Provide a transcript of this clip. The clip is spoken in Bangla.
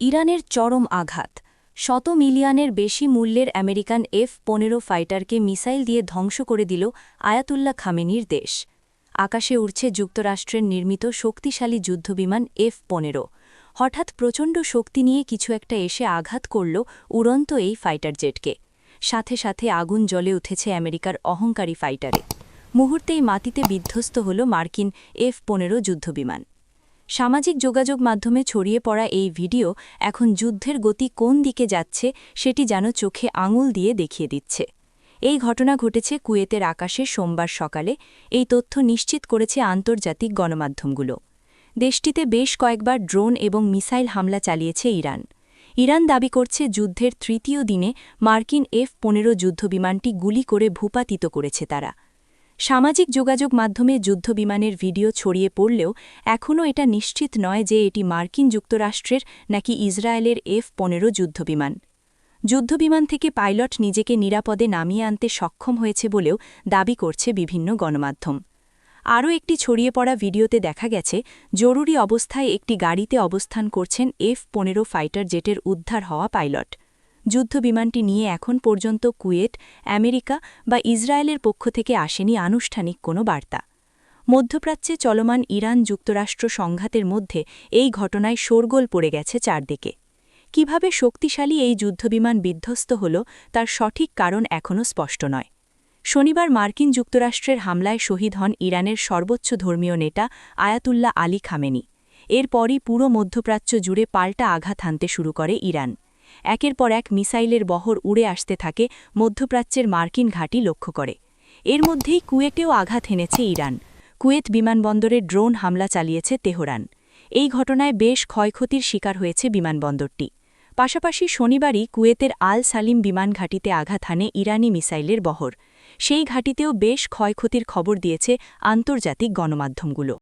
ইরানের চরম আঘাত। 100 মিলিয়নের বেশি মূল্যের আমেরিকান F-15 ফাইটারকে মিসাইল দিয়ে ধ্বংস করে দিল আয়াতুল্লাহ খামেনির দেশ। আকাশে উড়ছে যুক্তরাষ্ট্রের নির্মিত শক্তিশালী যুদ্ধবিমান F-15। হঠাৎ প্রচণ্ড শক্তি নিয়ে কিছু একটা এসে আঘাত করল উড়ন্ত এই ফাইটার জেটকে। সাথে সাথে আগুন জ্বলে উঠেছে আমেরিকার অহংকারী ফাইটারে। মুহূর্তেই মাটিতে বিধ্বস্ত হল মার্কিন F-15 যুদ্ধবিমান। সামাজিক যোগাযোগ মাধ্যমে ছড়িয়ে পড়া এই ভিডিও এখন যুদ্ধের গতি কোন দিকে যাচ্ছে সেটি যেন চোখে আঙুল দিয়ে দেখিয়ে দিচ্ছে। এই ঘটনা ঘটেছে কুয়েতের আকাশে সোমবার সকালে। এই তথ্য নিশ্চিত করেছে আন্তর্জাতিক গণমাধ্যমগুলো। দেশটিতে বেশ কয়েকবার ড্রোন এবং মিসাইল হামলা চালিয়েছে ইরান। ইরান দাবি করছে যুদ্ধের তৃতীয় দিনে মার্কিন F-15 যুদ্ধবিমানটি গুলি করে ভূপাতিত করেছে তারা। সামাজিক যোগাযোগ মাধ্যমে যুদ্ধবিমানের ভিডিও ছড়িয়ে পড়লেও এখনও এটা নিশ্চিত নয় যে এটি মার্কিন যুক্তরাষ্ট্রের নাকি ইসরায়েলের F-15 যুদ্ধবিমান। যুদ্ধবিমান থেকে পাইলট নিজেকে নিরাপদে নামিয়ে আনতে সক্ষম হয়েছে বলেও দাবি করছে বিভিন্ন গণমাধ্যম। আরও একটি ছড়িয়ে পড়া ভিডিওতে দেখা গেছে জরুরি অবস্থায় একটি গাড়িতে অবস্থান করছেন F-15 ফাইটার জেটের উদ্ধার হওয়া পাইলট। যুদ্ধবিমানটি নিয়ে এখন পর্যন্ত কুয়েত, আমেরিকা বা ইসরায়েলের পক্ষ থেকে আসেনি আনুষ্ঠানিক কোনো বার্তা। মধ্যপ্রাচ্যে চলমান ইরান-যুক্তরাষ্ট্র সংঘাতের মধ্যে এই ঘটনায় শোরগোল পড়ে গেছে চারদিকে। কিভাবে শক্তিশালী এই যুদ্ধবিমান বিধ্বস্ত হল তার সঠিক কারণ এখনও স্পষ্ট নয়। শনিবার মার্কিন যুক্তরাষ্ট্রের হামলায় শহীদ হন ইরানের সর্বোচ্চ ধর্মীয় নেতা আয়াতুল্লাহ আলী খামেনি। এরপরই পুরো মধ্যপ্রাচ্য জুড়ে পাল্টা আঘাত হানতে শুরু করে ইরান। একের পর এক মিসাইলের বহর উড়ে আসতে থাকে মধ্যপ্রাচ্যের মার্কিন ঘাঁটি লক্ষ্য করে। এর মধ্যেই কুয়েটেও আঘাত হেনেছে ইরান। কুয়েত বিমানবন্দরে ড্রোন হামলা চালিয়েছে তেহরান। এই ঘটনায় বেশ ক্ষয়ক্ষতির শিকার হয়েছে বিমানবন্দরটি। পাশাপাশি শনিবারই কুয়েতের আল সালিম বিমান ঘাঁটিতে আঘাত হানে ইরানি মিসাইলের বহর। সেই ঘাঁটিতেও বেশ ক্ষয়ক্ষতির খবর দিয়েছে আন্তর্জাতিক গণমাধ্যমগুলো।